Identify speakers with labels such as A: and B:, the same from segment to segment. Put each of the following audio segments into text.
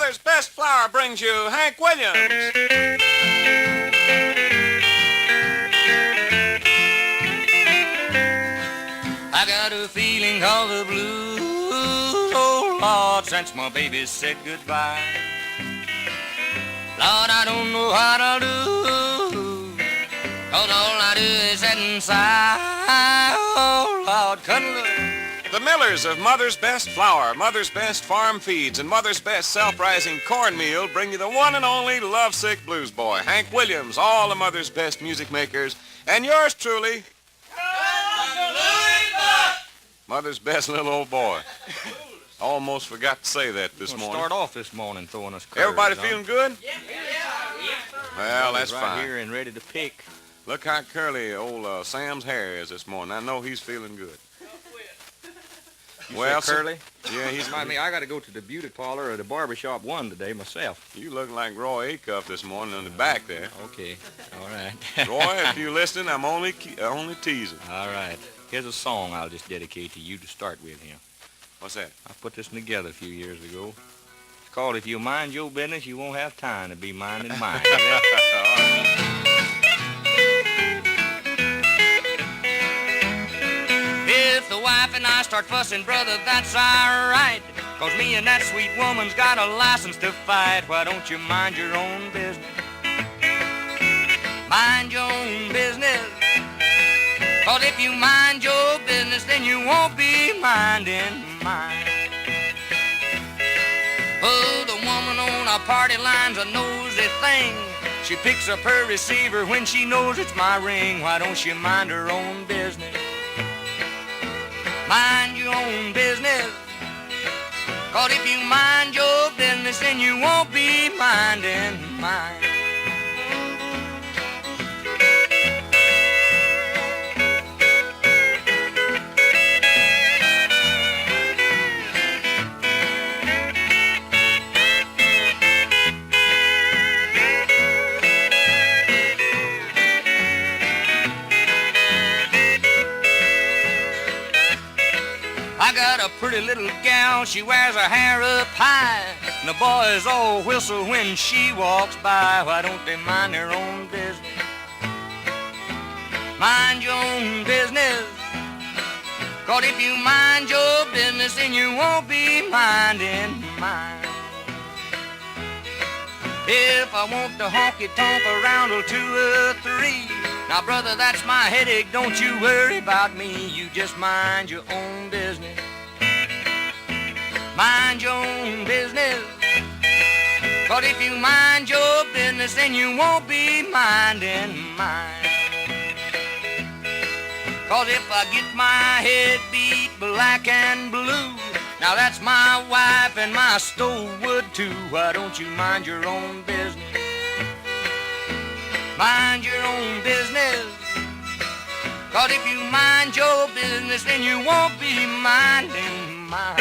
A: Mother's Best Flour brings you Hank Williams.
B: I got a feeling of the blues, oh Lord, since my baby said goodbye. Lord, I don't know what I'll do, 'cause all I do is sit and sigh. Oh Lord, couldn't look.
A: The Millers of Mother's Best Flour, Mother's Best Farm Feeds, and Mother's Best Self-Rising Cornmeal bring you the one and only lovesick blues boy, Hank Williams, all the Mother's Best music makers, and yours truly, Mother's Best little old boy. Almost forgot to say that this morning.
B: Start off this morning throwing us curves.
A: Everybody feeling good?
B: Yeah.
A: Well, that's
B: right
A: fine.
B: Here and ready to pick.
A: Look how curly old Sam's hair is this morning. I know he's feeling good.
B: Well, curly?
A: Yeah, he's...
B: I mean, I got to go to the beauty parlor or the barbershop one today myself.
A: You look like Roy Acuff this morning in the back there.
B: Okay, all right.
A: Roy, if you listening, I'm only teasing.
B: All right. Here's a song I'll just dedicate to you to start with here.
A: What's that?
B: I put this together a few years ago. It's called If You Mind Your Business, You Won't Have Time to Be Minding Mine. If the wife and I start fussing, brother, that's all right. 'Cause me and that sweet woman's got a license to fight. Why don't you mind your own business? Mind your own business. 'Cause if you mind your business, then you won't be minding mine. Oh, the woman on our party line's a nosy thing. She picks up her receiver when she knows it's my ring. Why don't she mind her own business? Mind your own business. 'Cause if you mind your business, then you won't be minding mine. I got a pretty little gal, she wears her hair up high, and the boys all whistle when she walks by. Why don't they mind their own business? Mind your own business. 'Cause if you mind your business, then you won't be minding mine. If I want to honky-tonk around till 2 or 3, now, brother, that's my headache. Don't you worry about me. You just mind your own business. Mind your own business. 'Cause if you mind your business, then you won't be minding mine. 'Cause if I get my head beat black and blue, now that's my wife and my stove wood too. Why don't you mind your own business? Mind your own business. 'Cause if you mind your business, then you won't be minding mine.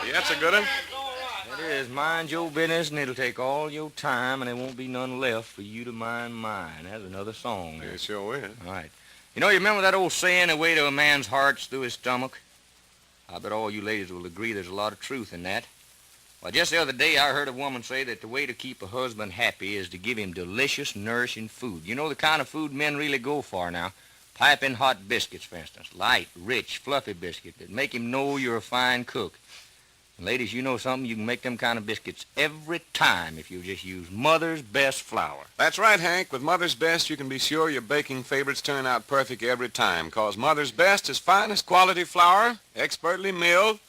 A: Yeah, that's a good one.
B: It is. Mind your business, and it'll take all your time, and there won't be none left for you to mind mine. That's another song.
A: It sure is.
B: All right. You remember that old saying, the way to a man's heart's through his stomach? I bet all you ladies will agree there's a lot of truth in that. Well, just the other day, I heard a woman say that the way to keep a husband happy is to give him delicious, nourishing food. You know the kind of food men really go for now? Piping hot biscuits, for instance. Light, rich, fluffy biscuits that make him know you're a fine cook. And ladies, you know something? You can make them kind of biscuits every time if you just use Mother's Best Flour.
A: That's right, Hank. With Mother's Best, you can be sure your baking favorites turn out perfect every time, 'cause Mother's Best is finest quality flour, expertly milled,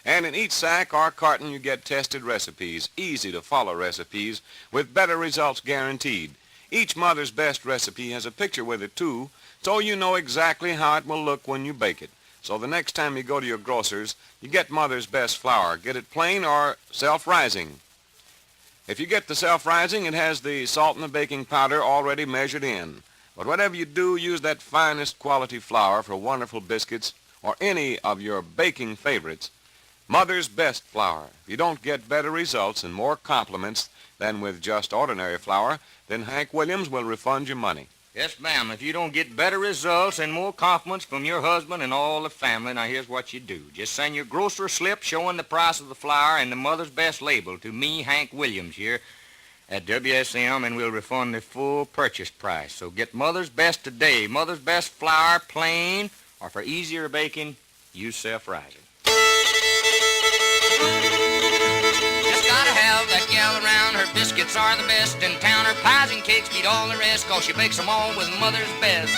A: and in each sack or carton you get tested recipes, easy-to-follow recipes, with better results guaranteed. Each Mother's Best recipe has a picture with it, too, so you know exactly how it will look when you bake it. So the next time you go to your grocer's, you get Mother's Best Flour. Get it plain or self-rising. If you get the self-rising, it has the salt and the baking powder already measured in. But whatever you do, use that finest quality flour for wonderful biscuits or any of your baking favorites. Mother's Best Flour. If you don't get better results and more compliments than with just ordinary flour, then Hank Williams will refund your money.
B: Yes, ma'am. If you don't get better results and more compliments from your husband and all the family, now here's what you do. Just send your grocery slip showing the price of the flour and the Mother's Best label to me, Hank Williams, here at WSM, and we'll refund the full purchase price. So get Mother's Best today. Mother's Best flour, plain, or for easier baking, use self-rising. Just gotta have that gal around. Her biscuits are the best in town. Her pies and cakes beat all the rest, 'cause she bakes them all with Mother's Best.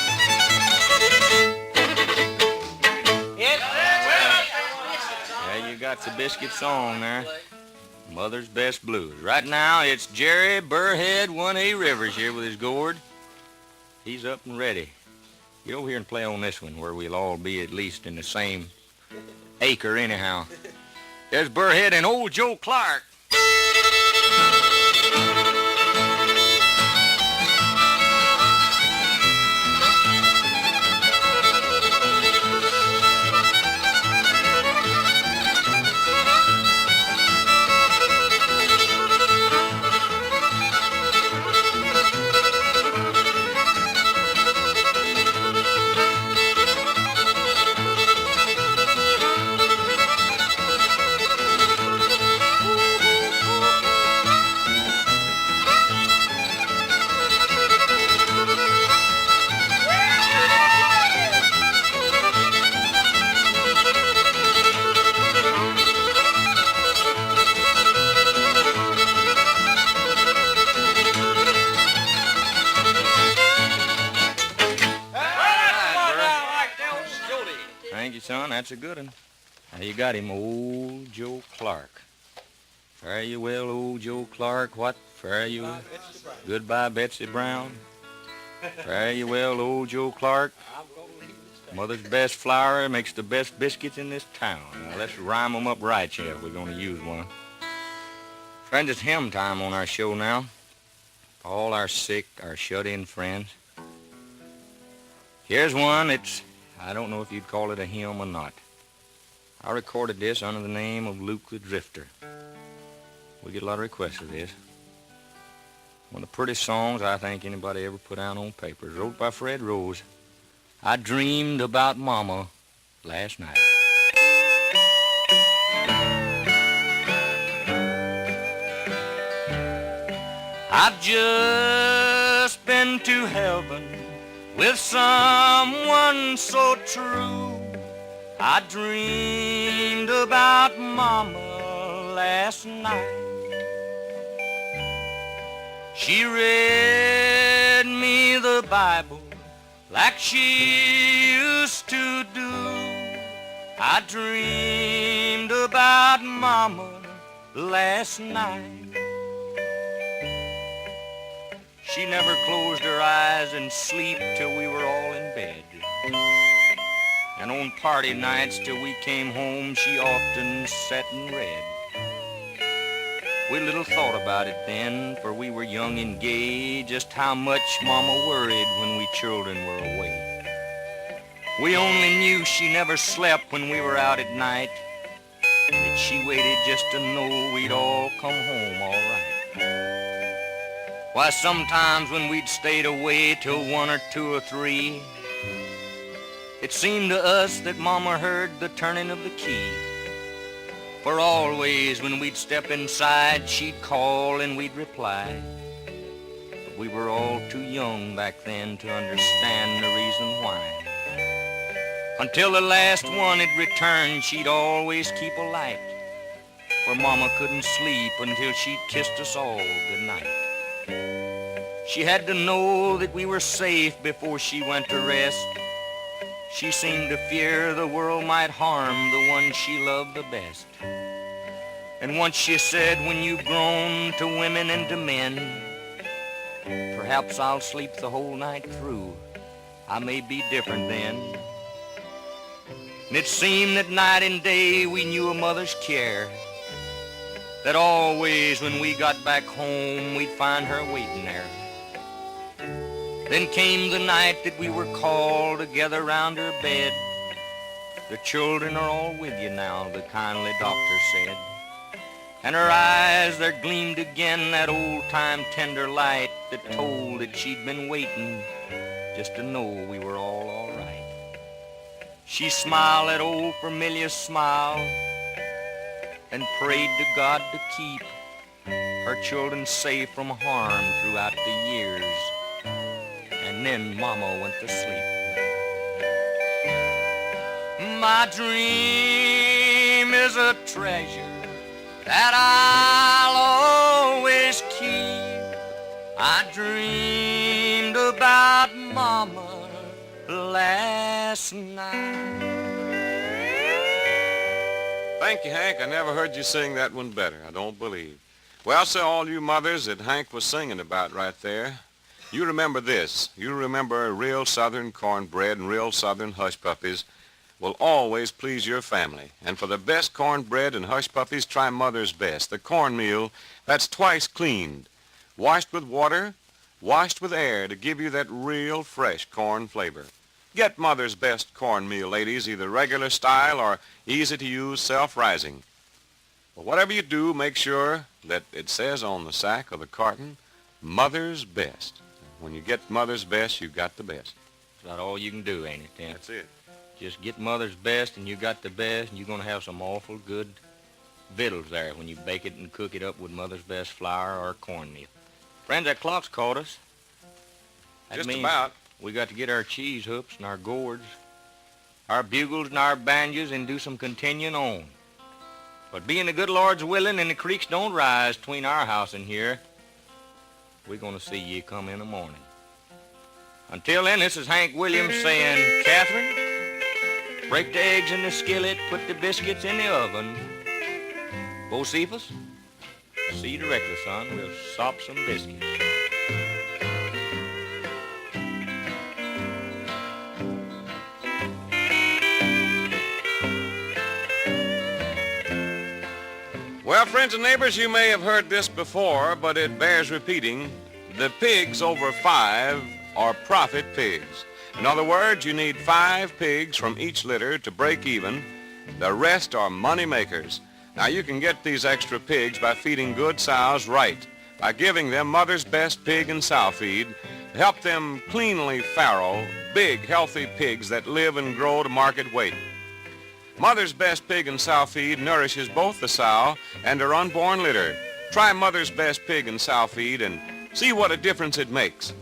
B: Yeah, you got the biscuit song there. Mother's Best Blues. Right now, it's Jerry Burrhead 1A Rivers here with his gourd. He's up and ready. Get over here and play on this one, where we'll all be at least in the same acre anyhow. There's Burrhead and old Joe Clark. Thank you, son. That's a good one. Now you got him, old Joe Clark. Fare you well, old Joe Clark. What? Fare you well? Goodbye, Betsy Brown. Fare you well, old Joe Clark. Mother's Best flour makes the best biscuits in this town. Now let's rhyme them up right here if we're going to use one. Friends, it's hymn time on our show now. All our sick, our shut-in friends. Here's one that's, I don't know if you'd call it a hymn or not. I recorded this under the name of Luke the Drifter. We get a lot of requests for this. One of the prettiest songs I think anybody ever put down on paper. It's wrote by Fred Rose. I dreamed about Mama last night. I've just been to heaven with someone so true. I dreamed about Mama last night. She read me the Bible like she used to do. I dreamed about Mama last night. She never closed her eyes in sleep till we were all in bed. And on party nights till we came home, she often sat and read. We little thought about it then, for we were young and gay, just how much Mama worried when we children were away. We only knew she never slept when we were out at night, that she waited just to know we'd all come home all right. Why, sometimes when we'd stayed away till 1 or 2 or 3, it seemed to us that Mama heard the turning of the key. For always when we'd step inside, she'd call and we'd reply. But we were all too young back then to understand the reason why. Until the last one had returned, she'd always keep a light, for Mama couldn't sleep until she'd kissed us all goodnight. She had to know that we were safe before she went to rest. She seemed to fear the world might harm the one she loved the best. And once she said, when you've grown to women and to men, perhaps I'll sleep the whole night through. I may be different then. And it seemed that night and day we knew a mother's care, that always when we got back home we'd find her waiting there. Then came the night that we were called together round her bed. The children are all with you now, the kindly doctor said. And her eyes, there gleamed again that old-time tender light that told that she'd been waiting just to know we were all right. She smiled that old familiar smile and prayed to God to keep her children safe from harm throughout the years. And then Mama went to sleep. My dream is a treasure that I'll always keep. I dreamed about Mama last night.
A: Thank you, Hank. I never heard you sing that one better, I don't believe. Well, so all you mothers that Hank was singing about right there, you remember this. You remember real Southern cornbread and real Southern hush puppies will always please your family. And for the best cornbread and hush puppies, try Mother's Best, the cornmeal that's twice cleaned, washed with water, washed with air to give you that real fresh corn flavor. Get Mother's Best cornmeal, ladies, either regular style or easy-to-use self-rising. But whatever you do, make sure that it says on the sack or the carton, Mother's Best. When you get Mother's Best, you got the best.
B: That's about all you can do, ain't it, Tim?
A: That's it.
B: Just get Mother's Best and you got the best, and you're going to have some awful good victuals there when you bake it and cook it up with Mother's Best flour or cornmeal. Friends, that clock's called us. That
A: Just
B: means
A: about.
B: we got to get our cheese hoops and our gourds, our bugles and our banjos, and do some continuing on. But being the good Lord's willing and the creeks don't rise between our house and here, we're going to see ye come in the morning. Until then, this is Hank Williams saying, Catherine, break the eggs in the skillet, put the biscuits in the oven. Bocephus, see you directly, son. We'll sop some biscuits.
A: Well, friends and neighbors, you may have heard this before, but it bears repeating. The pigs over 5 are profit pigs. In other words, you need 5 pigs from each litter to break even. The rest are money makers. Now, you can get these extra pigs by feeding good sows right, by giving them Mother's Best pig and sow feed to help them cleanly farrow big, healthy pigs that live and grow to market weight. Mother's Best pig and sow feed nourishes both the sow and her unborn litter. Try Mother's Best pig and sow feed and see what a difference it makes.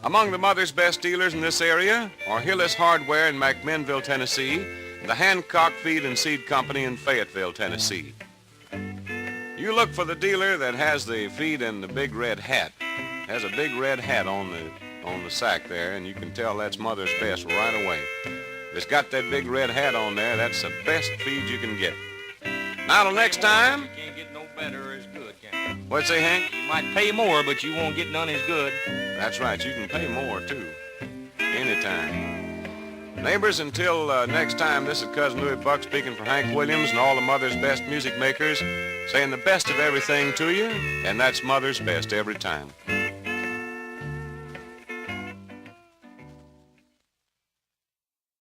A: Among the Mother's Best dealers in this area are Hillis Hardware in McMinnville, Tennessee, and the Hancock Feed and Seed Company in Fayetteville, Tennessee. You look for the dealer that has the feed and the big red hat. Has a big red hat on the sack there, and you can tell that's Mother's Best right away. If it's got that big red hat on there, that's the best feed you can get. Now till next time.
B: You can't get no better or as good, can you?
A: What'd you say, Hank?
B: You might pay more, but you won't get none as good.
A: That's right. You can pay more, too. Anytime. Neighbors, until next time, this is Cousin Louis Buck speaking for Hank Williams and all the Mother's Best music makers, saying the best of everything to you, and that's Mother's Best every time.